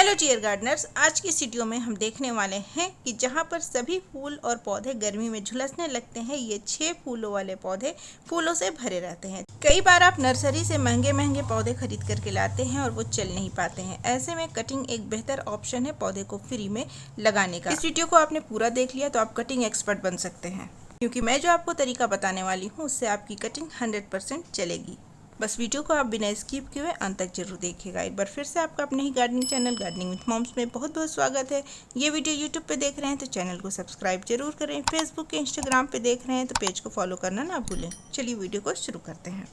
Hello dear Gardner's, आज की इस वीडियो में हम देखने वाले हैं कि जहां पर सभी फूल और पौधे गर्मी में झुलसने लगते हैं, ये 6 फूलों वाले पौधे फूलों से भरे रहते हैं। कई बार आप नर्सरी से महंगे महंगे पौधे खरीद करके लाते हैं और वो चल नहीं पाते हैं। ऐसे में कटिंग एक बेहतर ऑप्शन है पौधे को फ्री में लगाने का। इस वीडियो को आपने पूरा देख लिया तो आप कटिंग एक्सपर्ट बन सकते हैं, क्योंकि मैं जो आपको तरीका बताने वाली हूँ उससे आपकी कटिंग 100% चलेगी। बस वीडियो को आप बिना स्किप किए हुए अंत तक जरूर देखिएगा। एक बार फिर से आपका अपने ही gardening channel gardening with moms में बहुत बहुत स्वागत है। ये वीडियो यूट्यूब पे देख रहे हैं तो चैनल को सब्सक्राइब जरूर करें। फेसबुक इंस्टाग्राम पे देख रहे हैं तो पेज को फॉलो करना ना भूलें। चलिए वीडियो को शुरू करते हैं।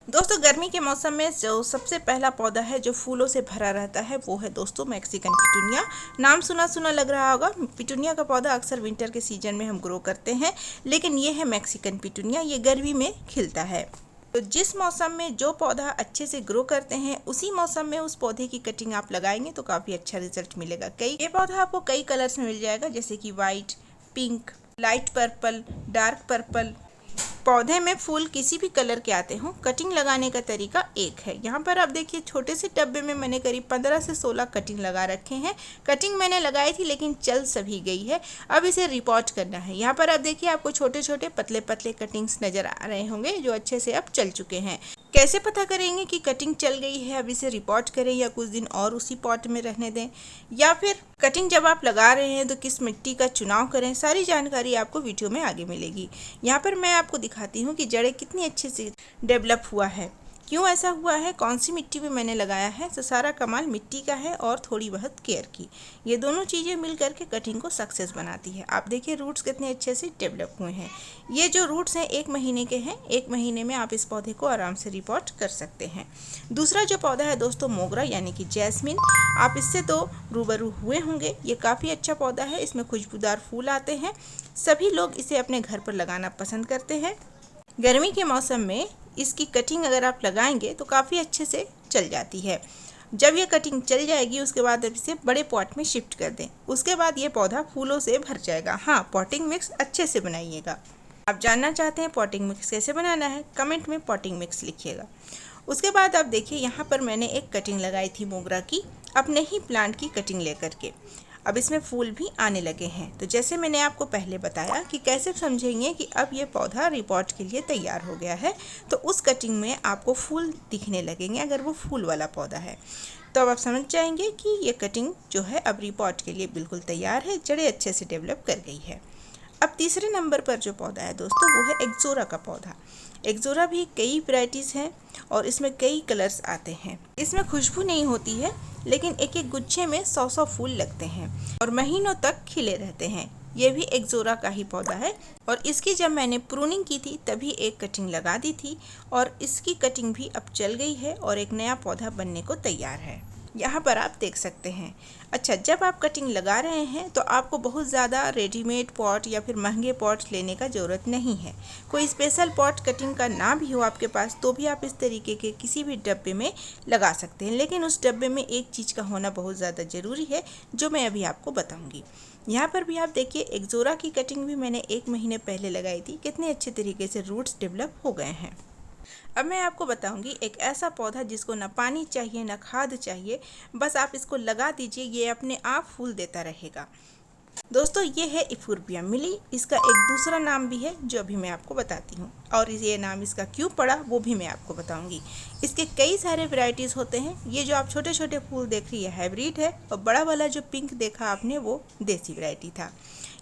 दोस्तों, गर्मी के मौसम में जो सबसे पहला पौधा है जो फूलों से भरा रहता है वो है दोस्तों मैक्सिकन पिटूनिया। नाम सुना सुना लग रहा होगा। पिटूनिया का पौधा अक्सर विंटर के सीजन में हम ग्रो करते हैं, लेकिन ये है मैक्सिकन पिटूनिया। ये गर्मी में खिलता है। तो जिस मौसम में जो पौधा अच्छे से ग्रो करते हैं उसी मौसम में उस पौधे की कटिंग आप लगाएंगे तो काफ़ी अच्छा रिजल्ट मिलेगा। ये पौधा आपको कई कलर्स में मिल जाएगा, जैसे कि white, pink, light purple, dark purple. पौधे में फूल किसी भी कलर के आते हों, कटिंग लगाने का तरीका एक है। यहाँ पर आप देखिए, छोटे से डब्बे में मैंने करीब 15 से 16 कटिंग लगा रखे हैं। कटिंग मैंने लगाई थी लेकिन चल सभी गई है। अब इसे रिपोर्ट करना है। यहाँ पर आप देखिए, आपको छोटे छोटे पतले पतले कटिंग्स नज़र आ रहे होंगे जो अच्छे से अब चल चुके हैं। कैसे पता करेंगे कि कटिंग चल गई है? अब इसे रिपोर्ट करें या कुछ दिन और उसी पॉट में रहने दें, या फिर कटिंग जब आप लगा रहे हैं तो किस मिट्टी का चुनाव करें, सारी जानकारी आपको वीडियो में आगे मिलेगी। यहाँ पर मैं आपको दिखाती हूँ कि जड़ें कितनी अच्छे से डेवलप हुआ है। क्यों ऐसा हुआ है, कौन सी मिट्टी में मैंने लगाया है, तो सारा कमाल मिट्टी का है और थोड़ी बहुत केयर की। ये दोनों चीज़ें मिल करके कटिंग को सक्सेस बनाती है। आप देखिए रूट्स कितने अच्छे से डेवलप हुए हैं। ये जो रूट्स हैं 1 महीने के हैं। 1 महीने में आप इस पौधे को आराम से रिपोर्ट कर सकते हैं। दूसरा जो पौधा है दोस्तों, मोगरा यानी कि जैस्मिन। आप इससे तो रूबरू हुए होंगे। ये काफ़ी अच्छा पौधा है। इसमें खुशबूदार फूल आते हैं। सभी लोग इसे अपने घर पर लगाना पसंद करते हैं। गर्मी के मौसम में इसकी कटिंग अगर आप लगाएंगे तो काफ़ी अच्छे से चल जाती है। जब ये कटिंग चल जाएगी उसके बाद आप इसे बड़े पॉट में शिफ्ट कर दें। उसके बाद ये पौधा फूलों से भर जाएगा। हाँ, पॉटिंग मिक्स अच्छे से बनाइएगा। आप जानना चाहते हैं पॉटिंग मिक्स कैसे बनाना है, कमेंट में पॉटिंग मिक्स लिखिएगा। उसके बाद आप देखिए, यहाँ पर मैंने एक कटिंग लगाई थी मोगरा की, अपने ही प्लांट की कटिंग लेकर के। अब इसमें फूल भी आने लगे हैं। तो जैसे मैंने आपको पहले बताया कि कैसे समझेंगे कि अब ये पौधा रिपोर्ट के लिए तैयार हो गया है, तो उस कटिंग में आपको फूल दिखने लगेंगे। अगर वो फूल वाला पौधा है तो अब आप समझ जाएंगे कि ये कटिंग जो है अब रिपोर्ट के लिए बिल्कुल तैयार है। जड़ें अच्छे से डेवलप कर गई है। अब तीसरे नंबर पर जो पौधा है दोस्तों, वो है एक्जोरा का पौधा। एक्जोरा भी कई वैरायटीज़ हैं और इसमें कई कलर्स आते हैं। इसमें खुशबू नहीं होती है, लेकिन एक एक गुच्छे में 100-100 फूल लगते हैं और महीनों तक खिले रहते हैं। ये भी एक्जोरा का ही पौधा है और इसकी जब मैंने प्रूनिंग की थी तभी एक कटिंग लगा दी थी और इसकी कटिंग भी अब चल गई है और एक नया पौधा बनने को तैयार है। यहाँ पर आप देख सकते हैं। अच्छा, जब आप कटिंग लगा रहे हैं तो आपको बहुत ज़्यादा रेडीमेड पॉट या फिर महंगे पॉट लेने का ज़रूरत नहीं है। कोई स्पेशल पॉट कटिंग का ना भी हो आपके पास तो भी आप इस तरीके के किसी भी डब्बे में लगा सकते हैं, लेकिन उस डब्बे में एक चीज़ का होना बहुत ज़्यादा ज़रूरी है जो मैं अभी आपको बताऊँगी। यहाँ पर भी आप देखिए, एक्जोरा की कटिंग भी मैंने 1 महीने पहले लगाई थी। कितने अच्छे तरीके से रूट्स डेवलप हो गए हैं। अब मैं आपको बताऊंगी एक ऐसा पौधा जिसको ना पानी चाहिए ना खाद चाहिए, बस आप इसको लगा दीजिए, ये अपने आप फूल देता रहेगा। दोस्तों, ये है इफोर्बिया मिली। इसका एक दूसरा नाम भी है जो अभी मैं आपको बताती हूँ, और ये नाम इसका क्यों पड़ा वो भी मैं आपको बताऊंगी। इसके कई सारे वैरायटीज़ होते हैं। ये जो आप छोटे छोटे फूल देख रही है हाइब्रिड है, और बड़ा वाला जो पिंक देखा आपने वो देसी वैरायटी था।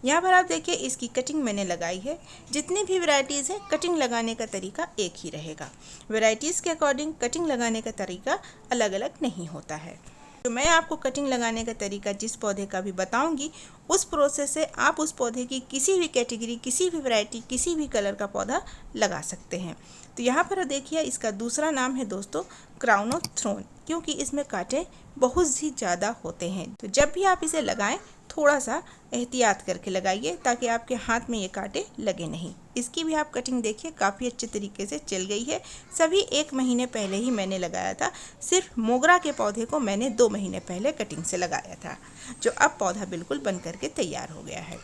यहाँ पर आप देखिए, इसकी कटिंग मैंने लगाई है। जितनी भी वैरायटीज़ हैं, कटिंग लगाने का तरीका एक ही रहेगा। वैरायटीज़ के अकॉर्डिंग कटिंग लगाने का तरीका अलग अलग नहीं होता है। तो मैं आपको कटिंग लगाने का तरीका जिस पौधे का भी बताऊंगी, उस प्रोसेस से आप उस पौधे की किसी भी कैटेगरी, किसी भी वैरायटी, किसी भी कलर का पौधा लगा सकते हैं। तो यहाँ पर देखिए, इसका दूसरा नाम है दोस्तों क्राउन ऑफ थ्रोन, क्योंकि इसमें कांटे बहुत ही ज़्यादा होते हैं। तो जब भी आप इसे लगाएं थोड़ा सा एहतियात करके लगाइए ताकि आपके हाथ में ये कांटे लगे नहीं। इसकी भी आप कटिंग देखिए, काफ़ी अच्छे तरीके से चल गई है। सभी 1 महीने पहले ही मैंने लगाया था। सिर्फ मोगरा के पौधे को मैंने 2 महीने पहले कटिंग से लगाया था, जो अब पौधा बिल्कुल बन करके तैयार हो गया है।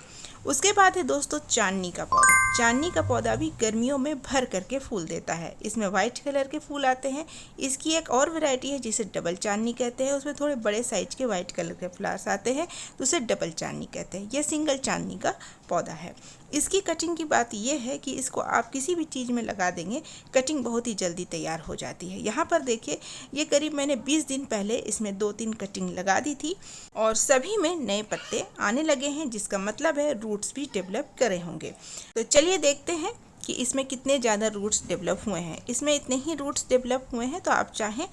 उसके बाद है दोस्तों चांदनी का पौधा। चांदनी का पौधा भी गर्मियों में भर करके फूल देता है। इसमें वाइट कलर के फूल आते हैं। इसकी एक और वैरायटी है जिसे डबल चांदनी कहते हैं, उसमें थोड़े बड़े साइज के वाइट कलर के फ्लावर्स आते हैं, तो उसे डबल चांदनी कहते हैं। यह सिंगल चांदनी का पौधा है। इसकी कटिंग की बात यह है कि इसको आप किसी भी चीज़ में लगा देंगे, कटिंग बहुत ही जल्दी तैयार हो जाती है। यहाँ पर देखिए, ये करीब मैंने 20 दिन पहले इसमें 2-3 कटिंग लगा दी थी और सभी में नए पत्ते आने लगे हैं, जिसका मतलब है रूट्स भी डेवलप करे होंगे। तो चलिए देखते हैं कि इसमें कितने ज़्यादा रूट्स डेवलप हुए हैं। इसमें इतने ही रूट्स डेवलप हुए हैं, तो आप चाहें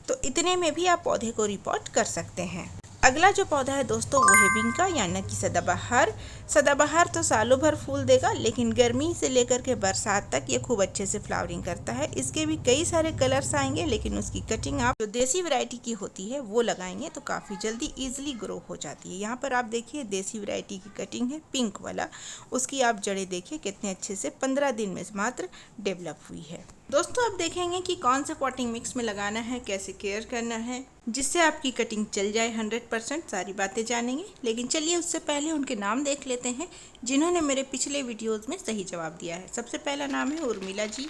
तो इतने में भी आप पौधे को रिपोर्ट कर सकते हैं। अगला जो पौधा है दोस्तों वो है विंका यानी कि सदाबहार। सदाबहार तो सालों भर फूल देगा, लेकिन गर्मी से लेकर के बरसात तक ये खूब अच्छे से फ्लावरिंग करता है। इसके भी कई सारे कलर्स आएंगे, लेकिन उसकी कटिंग आप जो देसी वैरायटी की होती है वो लगाएंगे तो काफ़ी जल्दी ईजिली ग्रो हो जाती है। यहाँ पर आप देखिए देसी वैरायटी की कटिंग है पिंक वाला, उसकी आप जड़ें देखिए कितने अच्छे से 15 दिन में मात्र डेवलप हुई है। दोस्तों अब देखेंगे कि कौन से पॉटिंग मिक्स में लगाना है, कैसे केयर करना है जिससे आपकी कटिंग चल जाए 100%, सारी बातें जानेंगे। लेकिन चलिए उससे पहले उनके नाम देख लेते हैं जिन्होंने मेरे पिछले वीडियोस में सही जवाब दिया है। सबसे पहला नाम है उर्मिला जी,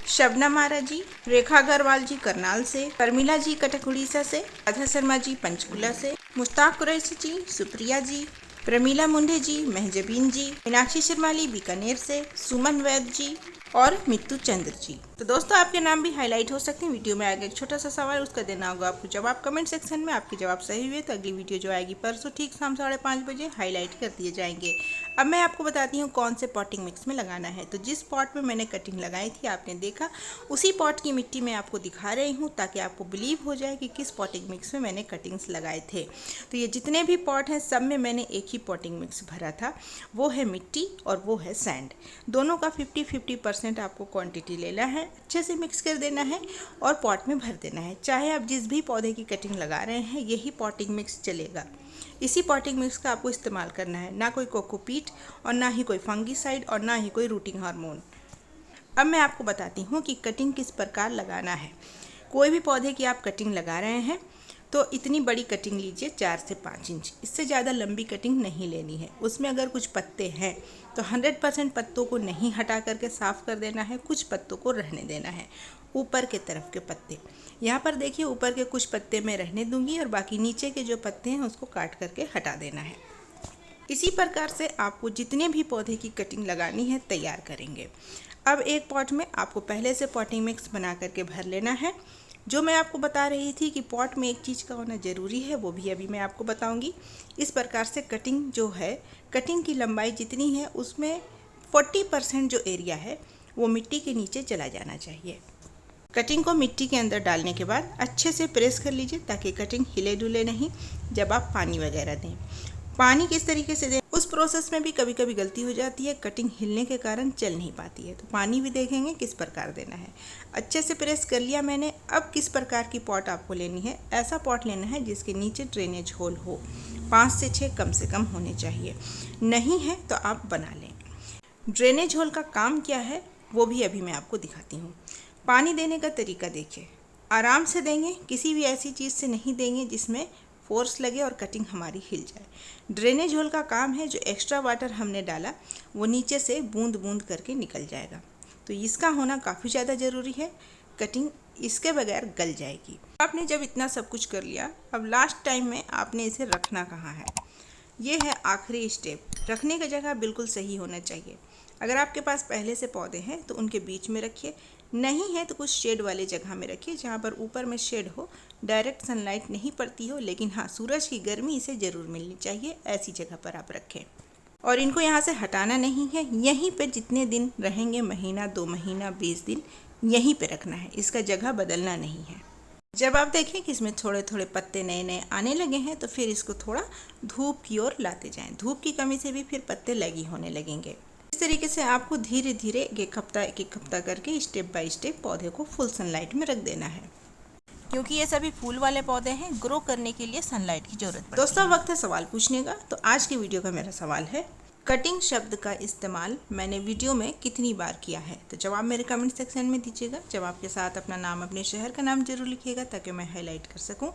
शबनम आरा जी, रेखा अग्रवाल जी करनाल से, परमिला जी कटक उड़ीसा से, राधा शर्मा जी पंचकुला से, मुश्ताक कुरैशी जी, सुप्रिया जी, प्रमीला मुंडे जी, महजबीन जी, मीनाक्षी शर्माली बीकानेर से, सुमन वैद जी और मित्तू चंद्र जी। तो दोस्तों आपके नाम भी हाईलाइट हो सकते हैं। वीडियो में आएगा एक छोटा सा सवाल, उसका देना होगा आपको जवाब कमेंट सेक्शन में। आपके जवाब सही हुए तो अगली वीडियो जो आएगी परसों ठीक शाम 5:30 बजे हाईलाइट कर दिए जाएंगे। अब मैं आपको बताती हूँ कौन से पॉटिंग मिक्स में लगाना है। तो जिस पॉट में मैंने कटिंग लगाई थी आपने देखा, उसी पॉट की मिट्टी मैं आपको दिखा रही हूँ ताकि आपको बिलीव हो जाए कि किस पॉटिंग मिक्स में मैंने कटिंग्स लगाए थे। तो ये जितने भी पॉट हैं सब में मैंने एक ही पॉटिंग मिक्स भरा था, वो है मिट्टी और वो है सैंड। दोनों का 50-50% आपको क्वांटिटी लेना है, अच्छे से मिक्स कर देना है और पॉट में भर देना है। चाहे आप जिस भी पौधे की कटिंग लगा रहे हैं यही पॉटिंग मिक्स चलेगा। इसी पॉटिंग मिक्स का आपको इस्तेमाल करना है, ना कोई कोकोपीट और ना ही कोई फंगीसाइड और ना ही कोई रूटिंग हार्मोन। अब मैं आपको बताती हूँ कि कटिंग किस प्रकार लगाना है। कोई भी पौधे की आप कटिंग लगा रहे हैं तो इतनी बड़ी कटिंग लीजिए 4 से 5 इंच, इससे ज़्यादा लंबी कटिंग नहीं लेनी है। उसमें अगर कुछ पत्ते हैं तो 100% पत्तों को नहीं हटा करके साफ़ कर देना है, कुछ पत्तों को रहने देना है। ऊपर के तरफ के पत्ते, यहाँ पर देखिए ऊपर के कुछ पत्ते मैं रहने दूंगी और बाकी नीचे के जो पत्ते हैं उसको काट करके हटा देना है। इसी प्रकार से आपको जितने भी पौधे की कटिंग लगानी है तैयार करेंगे। अब एक पॉट में आपको पहले से पॉटिंग मिक्स बना करके भर लेना है। जो मैं आपको बता रही थी कि पॉट में एक चीज़ का होना ज़रूरी है, वो भी अभी मैं आपको बताऊंगी। इस प्रकार से कटिंग जो है, कटिंग की लंबाई जितनी है उसमें 40% जो एरिया है वो मिट्टी के नीचे चला जाना चाहिए। कटिंग को मिट्टी के अंदर डालने के बाद अच्छे से प्रेस कर लीजिए ताकि कटिंग हिले डुले नहीं जब आप पानी वगैरह दें। पानी किस तरीके से दें, उस प्रोसेस में भी कभी कभी गलती हो जाती है, कटिंग हिलने के कारण चल नहीं पाती है। तो पानी भी देखेंगे किस प्रकार देना है। अच्छे से प्रेस कर लिया मैंने। अब किस प्रकार की पॉट आपको लेनी है, ऐसा पॉट लेना है जिसके नीचे ड्रेनेज होल हो, 5 से 6 कम से कम होने चाहिए। नहीं है तो आप बना लें। ड्रेनेज होल का काम क्या है वो भी अभी मैं आपको दिखाती हूँ। पानी देने का तरीका देखिए, आराम से देंगे, किसी भी ऐसी चीज़ से नहीं देंगे जिसमें फोर्स लगे और कटिंग हमारी हिल जाए। ड्रेनेज होल का काम है जो एक्स्ट्रा वाटर हमने डाला वो नीचे से बूंद बूंद करके निकल जाएगा। तो इसका होना काफ़ी ज़्यादा ज़रूरी है, कटिंग इसके बगैर गल जाएगी। आपने जब इतना सब कुछ कर लिया, अब लास्ट टाइम में आपने इसे रखना कहाँ है, ये है आखिरी स्टेप। रखने की जगह बिल्कुल सही होना चाहिए। अगर आपके पास पहले से पौधे हैं तो उनके बीच में रखिए, नहीं है तो कुछ शेड वाले जगह में रखिए जहाँ पर ऊपर में शेड हो, डायरेक्ट सनलाइट नहीं पड़ती हो, लेकिन हाँ सूरज की गर्मी इसे ज़रूर मिलनी चाहिए। ऐसी जगह पर आप रखें और इनको यहाँ से हटाना नहीं है। यहीं पे जितने दिन रहेंगे, महीना 2 महीना 20 दिन, यहीं पे रखना है, इसका जगह बदलना नहीं है। जब आप देखें कि इसमें थोड़े थोड़े पत्ते नए नए आने लगे हैं तो फिर इसको थोड़ा धूप की ओर लाते जाएं। धूप की कमी से भी फिर पत्ते लगी होने लगेंगे। इस तरीके से आपको धीरे धीरे एक हफ्ता करके स्टेप बाय स्टेप पौधे को फुल सनलाइट में रख देना है, क्योंकि ये सभी फूल वाले पौधे हैं, ग्रो करने के लिए सनलाइट की जरूरत पड़ती है। दोस्तों वक्त है सवाल पूछने का। तो आज की वीडियो का मेरा सवाल है, कटिंग शब्द का इस्तेमाल मैंने वीडियो में कितनी बार किया है? तो जवाब मेरे कमेंट सेक्शन में दीजिएगा। जवाब के साथ अपना नाम, अपने शहर का नाम जरूर लिखिएगा ताकि मैं हाईलाइट कर सकूं।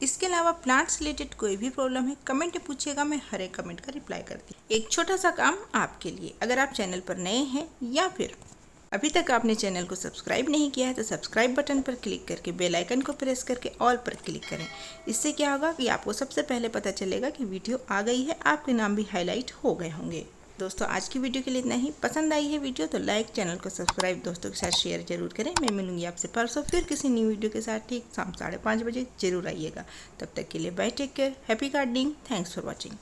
इसके अलावा प्लांट्स रिलेटेड कोई भी प्रॉब्लम है कमेंट में पूछिएगा, मैं हर एक कमेंट का रिप्लाई करती हूँ। एक छोटा सा काम आपके लिए, अगर आप चैनल पर नए हैं या फिर अभी तक आपने चैनल को सब्सक्राइब नहीं किया है तो सब्सक्राइब बटन पर क्लिक करके बेल आइकन को प्रेस करके ऑल पर क्लिक करें। इससे क्या होगा कि आपको सबसे पहले पता चलेगा कि वीडियो आ गई है, आपके नाम भी हाईलाइट हो गए होंगे। दोस्तों आज की वीडियो के लिए इतना ही। पसंद आई है वीडियो तो लाइक, चैनल को सब्सक्राइब, दोस्तों के साथ शेयर जरूर करें। मैं मिलूंगी आपसे परसों फिर किसी न्यू वीडियो के साथ, ठीक शाम 5:30 बजे जरूर आइएगा। तब तक के लिए bye, take care, happy gardening, thanks for watching.